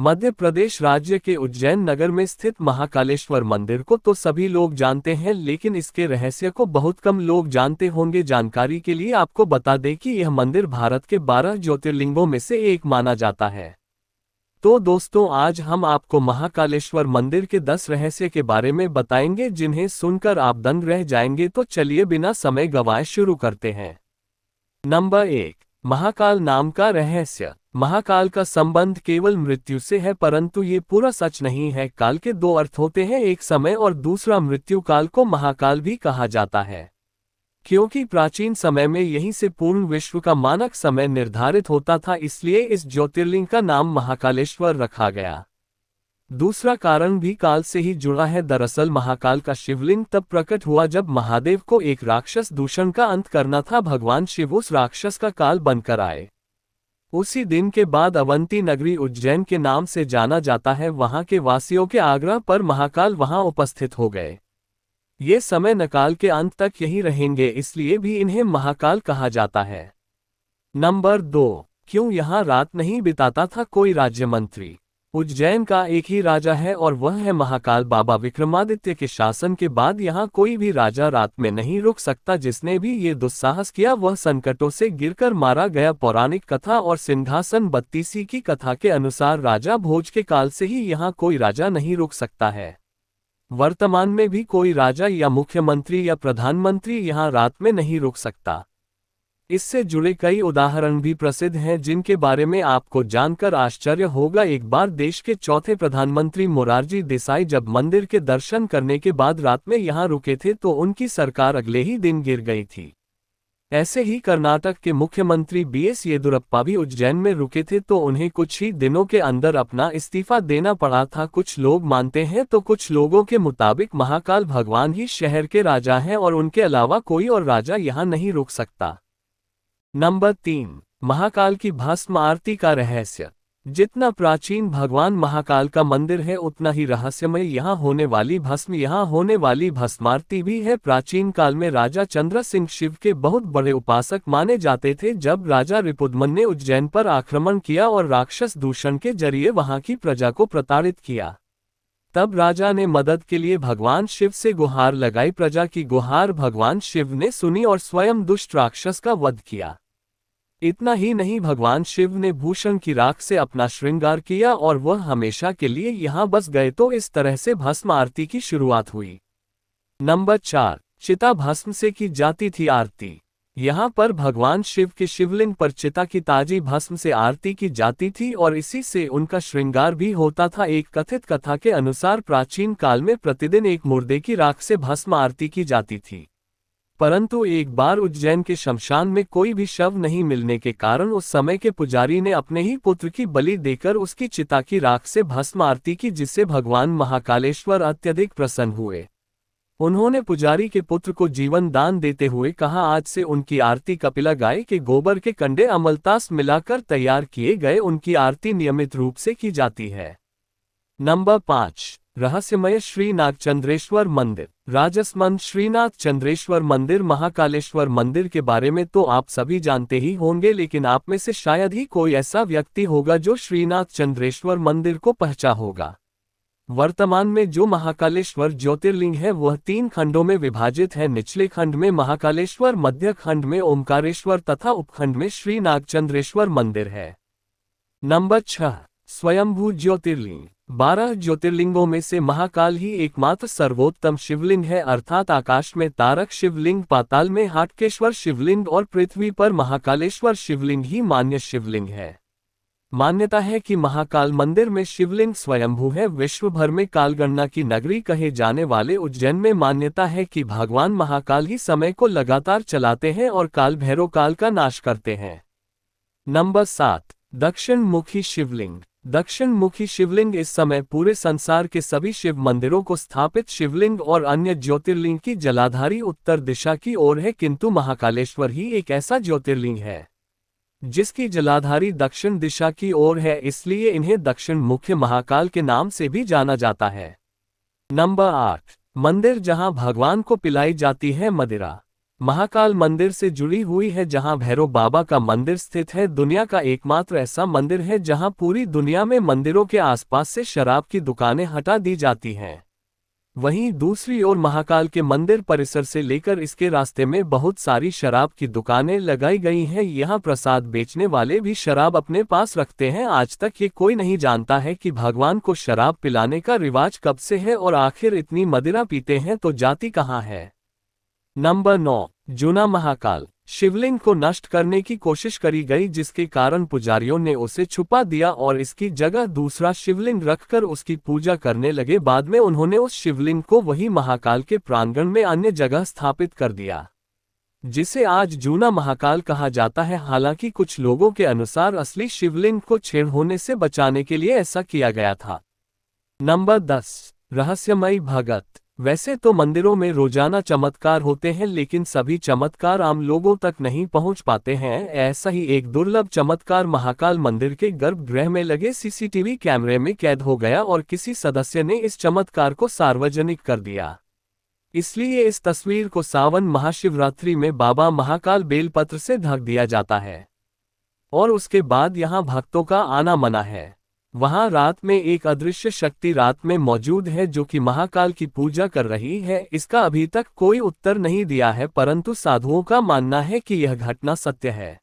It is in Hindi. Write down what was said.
मध्य प्रदेश राज्य के उज्जैन नगर में स्थित महाकालेश्वर मंदिर को तो सभी लोग जानते हैं, लेकिन इसके रहस्य को बहुत कम लोग जानते होंगे। जानकारी के लिए आपको बता दें कि यह मंदिर भारत के 12 ज्योतिर्लिंगों में से एक माना जाता है। तो दोस्तों, आज हम आपको महाकालेश्वर मंदिर के 10 रहस्य के बारे में बताएंगे, जिन्हें सुनकर आप दंग रह जाएंगे। तो चलिए बिना समय गंवाए शुरू करते हैं। नंबर 1, महाकाल नाम का रहस्य। महाकाल का संबंध केवल मृत्यु से है, परंतु ये पूरा सच नहीं है। काल के 2 अर्थ होते हैं, एक समय और दूसरा मृत्यु। काल को महाकाल भी कहा जाता है क्योंकि प्राचीन समय में यहीं से पूर्ण विश्व का मानक समय निर्धारित होता था, इसलिए इस ज्योतिर्लिंग का नाम महाकालेश्वर रखा गया। दूसरा कारण भी काल से ही जुड़ा है। दरअसल महाकाल का शिवलिंग तब प्रकट हुआ जब महादेव को एक राक्षस दूषण का अंत करना था। भगवान शिव उस राक्षस का काल बनकर आए। उसी दिन के बाद अवंती नगरी उज्जैन के नाम से जाना जाता है। वहां के वासियों के आग्रह पर महाकाल वहां उपस्थित हो गए। ये समय नकाल के अंत तक यही रहेंगे, इसलिए भी इन्हें महाकाल कहा जाता है। नंबर 2, क्यों यहाँ रात नहीं बिताता था कोई राज्य मंत्री। उज्जैन का एक ही राजा है और वह है महाकाल। बाबा विक्रमादित्य के शासन के बाद यहाँ कोई भी राजा रात में नहीं रुक सकता। जिसने भी ये दुस्साहस किया वह संकटों से गिरकर मारा गया। पौराणिक कथा और सिंहासन 32 की कथा के अनुसार राजा भोज के काल से ही यहाँ कोई राजा नहीं रुक सकता है। वर्तमान में भी कोई राजा या मुख्यमंत्री या प्रधानमंत्री यहाँ रात में नहीं रुक सकता। इससे जुड़े कई उदाहरण भी प्रसिद्ध हैं, जिनके बारे में आपको जानकर आश्चर्य होगा। एक बार देश के चौथे प्रधानमंत्री मोरारजी देसाई जब मंदिर के दर्शन करने के बाद रात में यहाँ रुके थे तो उनकी सरकार अगले ही दिन गिर गई थी। ऐसे ही कर्नाटक के मुख्यमंत्री BS येदियुरप्पा भी उज्जैन में रुके थे तो उन्हें कुछ ही दिनों के अंदर अपना इस्तीफा देना पड़ा था। कुछ लोग मानते हैं तो कुछ लोगों के मुताबिक महाकाल भगवान ही शहर के राजा हैं और उनके अलावा कोई और राजा यहाँ नहीं रुक सकता। नंबर 3, महाकाल की भस्म आरती का रहस्य। जितना प्राचीन भगवान महाकाल का मंदिर है उतना ही रहस्यमय यहाँ होने वाली भस्म। यहाँ होने वाली भस्मारती भी है। प्राचीन काल में राजा चंद्र सिंह शिव के बहुत बड़े उपासक माने जाते थे। जब राजा रिपुदमन ने उज्जैन पर आक्रमण किया और राक्षस दूषण के जरिए वहां की प्रजा को प्रताड़ित किया, तब राजा ने मदद के लिए भगवान शिव से गुहार लगाई। प्रजा की गुहार भगवान शिव ने सुनी और स्वयं दुष्ट राक्षस का वध किया। इतना ही नहीं, भगवान शिव ने भूषण की राख से अपना श्रृंगार किया और वह हमेशा के लिए यहाँ बस गए। तो इस तरह से भस्म आरती की शुरुआत हुई। नंबर 4, चिता भस्म से की जाती थी आरती। यहाँ पर भगवान शिव के शिवलिंग पर चिता की ताजी भस्म से आरती की जाती थी और इसी से उनका श्रृंगार भी होता था। एक कथित कथा के अनुसार प्राचीन काल में प्रतिदिन एक मुर्दे की राख से भस्म आरती की जाती थी, परंतु एक बार उज्जैन के शमशान में कोई भी शव नहीं मिलने के कारण उस समय के पुजारी ने अपने ही पुत्र की बलि देकर उसकी चिता की राख से भस्म आरती की, जिससे भगवान महाकालेश्वर अत्यधिक प्रसन्न हुए। उन्होंने पुजारी के पुत्र को जीवन दान देते हुए कहा, आज से उनकी आरती कपिला गाय के गोबर के कंडे अमलतास मिलाकर तैयार किए गए उनकी आरती नियमित रूप से की जाती है। नंबर 5, रहस्यमय श्री नागचंद्रेश्वर मंदिर। राजसमंद श्रीनाथ चंद्रेश्वर मंदिर। महाकालेश्वर मंदिर के बारे में तो आप सभी जानते ही होंगे, लेकिन आप में से शायद ही कोई ऐसा व्यक्ति होगा जो श्रीनाथ चंद्रेश्वर मंदिर को पहचा होगा। वर्तमान में जो महाकालेश्वर ज्योतिर्लिंग है वह 3 खंडों में विभाजित है। निचले खंड में महाकालेश्वर, मध्य खंड में ओमकारेश्वर तथा उपखंड में श्री नागचंद्रेश्वर मंदिर है। नंबर 6, स्वयंभू ज्योतिर्लिंग। 12 ज्योतिर्लिंगों में से महाकाल ही एकमात्र सर्वोत्तम शिवलिंग है, अर्थात आकाश में तारक शिवलिंग, पाताल में हाटकेश्वर शिवलिंग और पृथ्वी पर महाकालेश्वर शिवलिंग ही मान्य शिवलिंग है। मान्यता है कि महाकाल मंदिर में शिवलिंग स्वयंभू है। विश्व भर में कालगणना की नगरी कहे जाने वाले उज्जैन में मान्यता है कि भगवान महाकाल ही समय को लगातार चलाते हैं और काल भैरव काल का नाश करते हैं। नंबर 7, दक्षिण मुखी शिवलिंग। दक्षिण मुखी शिवलिंग इस समय पूरे संसार के सभी शिव मंदिरों को स्थापित शिवलिंग और अन्य ज्योतिर्लिंग की जलाधारी उत्तर दिशा की ओर है, किंतु महाकालेश्वर ही एक ऐसा ज्योतिर्लिंग है जिसकी जलाधारी दक्षिण दिशा की ओर है, इसलिए इन्हें दक्षिण मुख्य महाकाल के नाम से भी जाना जाता है। नंबर 8, मंदिर जहां भगवान को पिलाई जाती है मदिरा। महाकाल मंदिर से जुड़ी हुई है, जहां भैरव बाबा का मंदिर स्थित है। दुनिया का एकमात्र ऐसा मंदिर है जहां पूरी दुनिया में मंदिरों के आसपास से शराब की दुकानें हटा दी जाती हैं। वहीं दूसरी ओर महाकाल के मंदिर परिसर से लेकर इसके रास्ते में बहुत सारी शराब की दुकानें लगाई गई हैं। यहां प्रसाद बेचने वाले भी शराब अपने पास रखते हैं। आज तक ये कोई नहीं जानता है कि भगवान को शराब पिलाने का रिवाज कब से है और आखिर इतनी मदिरा पीते हैं तो जाती कहाँ है। नंबर 9, जूना महाकाल। शिवलिंग को नष्ट करने की कोशिश करी गई, जिसके कारण पुजारियों ने उसे छुपा दिया और इसकी जगह दूसरा शिवलिंग रखकर उसकी पूजा करने लगे। बाद में उन्होंने उस शिवलिंग को वही महाकाल के प्रांगण में अन्य जगह स्थापित कर दिया, जिसे आज जूना महाकाल कहा जाता है। हालांकि कुछ लोगों के अनुसार असली शिवलिंग को छेड़ होने से बचाने के लिए ऐसा किया गया था। नंबर 10, रहस्यमयी भगत। वैसे तो मंदिरों में रोजाना चमत्कार होते हैं, लेकिन सभी चमत्कार आम लोगों तक नहीं पहुंच पाते हैं। ऐसा ही एक दुर्लभ चमत्कार महाकाल मंदिर के गर्भगृह में लगे सीसीटीवी कैमरे में कैद हो गया और किसी सदस्य ने इस चमत्कार को सार्वजनिक कर दिया। इसलिए इस तस्वीर को सावन महाशिवरात्रि में बाबा महाकाल बेलपत्र से ढक दिया जाता है और उसके बाद यहां भक्तों का आना मना है। वहां रात में एक अदृश्य शक्ति रात में मौजूद है जो कि महाकाल की पूजा कर रही है। इसका अभी तक कोई उत्तर नहीं दिया है, परंतु साधुओं का मानना है कि यह घटना सत्य है।